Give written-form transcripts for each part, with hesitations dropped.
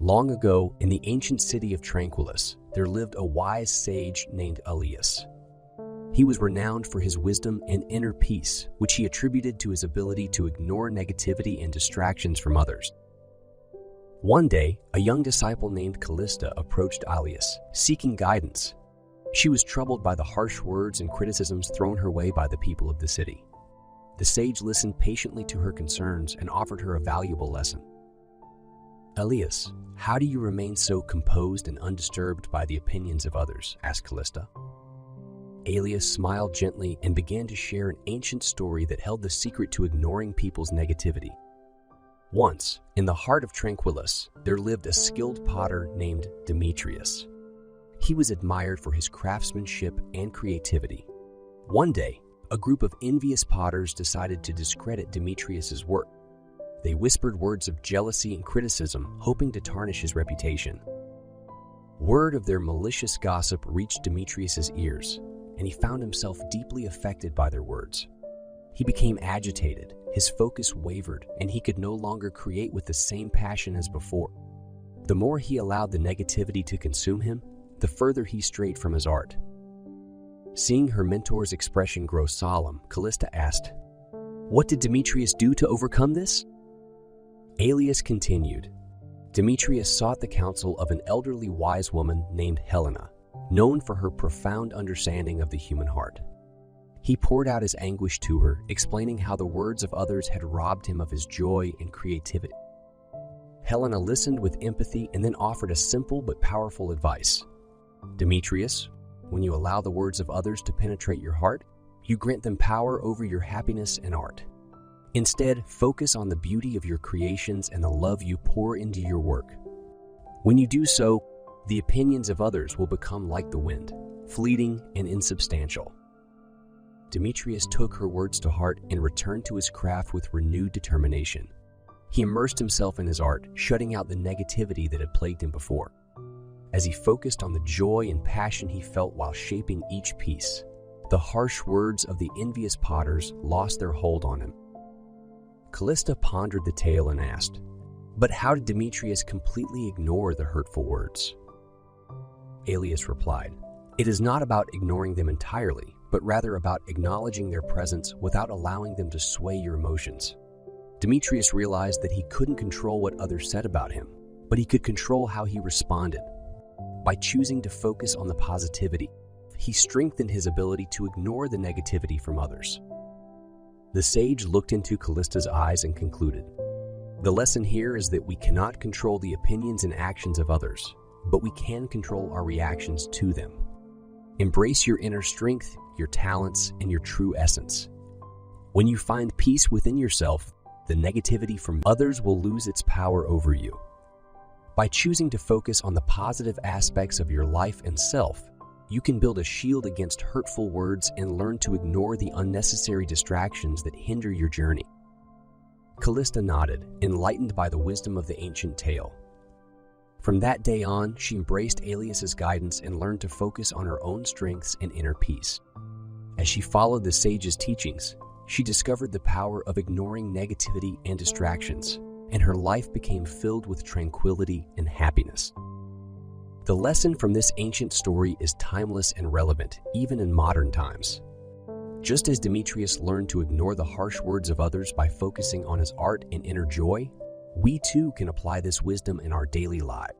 Long ago, in the ancient city of Tranquillus, there lived a wise sage named Aelius. He was renowned for his wisdom and inner peace, which he attributed to his ability to ignore negativity and distractions from others. One day, a young disciple named Callista approached Aelius, seeking guidance. She was troubled by the harsh words and criticisms thrown her way by the people of the city. The sage listened patiently to her concerns and offered her a valuable lesson. "Aelius, how do you remain so composed and undisturbed by the opinions of others?" asked Callista. Aelius smiled gently and began to share an ancient story that held the secret to ignoring people's negativity. Once, in the heart of Tranquillus, there lived a skilled potter named Demetrius. He was admired for his craftsmanship and creativity. One day, a group of envious potters decided to discredit Demetrius's work. They whispered words of jealousy and criticism, hoping to tarnish his reputation. Word of their malicious gossip reached Demetrius's ears, and he found himself deeply affected by their words. He became agitated, his focus wavered, and he could no longer create with the same passion as before. The more he allowed the negativity to consume him, the further he strayed from his art. Seeing her mentor's expression grow solemn, Callista asked, "What did Demetrius do to overcome this?" Aelius continued, "Demetrius sought the counsel of an elderly wise woman named Helena, known for her profound understanding of the human heart. He poured out his anguish to her, explaining how the words of others had robbed him of his joy and creativity. Helena listened with empathy and then offered a simple but powerful advice. Demetrius, when you allow the words of others to penetrate your heart, you grant them power over your happiness and art. Instead, focus on the beauty of your creations and the love you pour into your work. When you do so, the opinions of others will become like the wind, fleeting and insubstantial." Demetrius took her words to heart and returned to his craft with renewed determination. He immersed himself in his art, shutting out the negativity that had plagued him before. As he focused on the joy and passion he felt while shaping each piece, the harsh words of the envious potters lost their hold on him. Callista pondered the tale and asked, "But how did Demetrius completely ignore the hurtful words?" Aelius replied, "It is not about ignoring them entirely, but rather about acknowledging their presence without allowing them to sway your emotions." Demetrius realized that he couldn't control what others said about him, but he could control how he responded. By choosing to focus on the positivity, he strengthened his ability to ignore the negativity from others. The sage looked into Callista's eyes and concluded, "The lesson here is that we cannot control the opinions and actions of others, but we can control our reactions to them. Embrace your inner strength, your talents, and your true essence. When you find peace within yourself, the negativity from others will lose its power over you. By choosing to focus on the positive aspects of your life and self, you can build a shield against hurtful words and learn to ignore the unnecessary distractions that hinder your journey." Callista nodded, enlightened by the wisdom of the ancient tale. From that day on, she embraced Aelius's guidance and learned to focus on her own strengths and inner peace. As she followed the sage's teachings, she discovered the power of ignoring negativity and distractions, and her life became filled with tranquility and happiness. The lesson from this ancient story is timeless and relevant, even in modern times. Just as Demetrius learned to ignore the harsh words of others by focusing on his art and inner joy, we too can apply this wisdom in our daily life.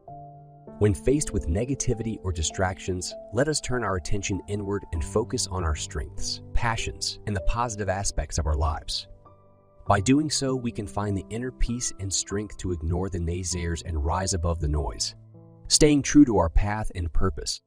When faced with negativity or distractions, let us turn our attention inward and focus on our strengths, passions, and the positive aspects of our lives. By doing so, we can find the inner peace and strength to ignore the naysayers and rise above the noise, staying true to our path and purpose.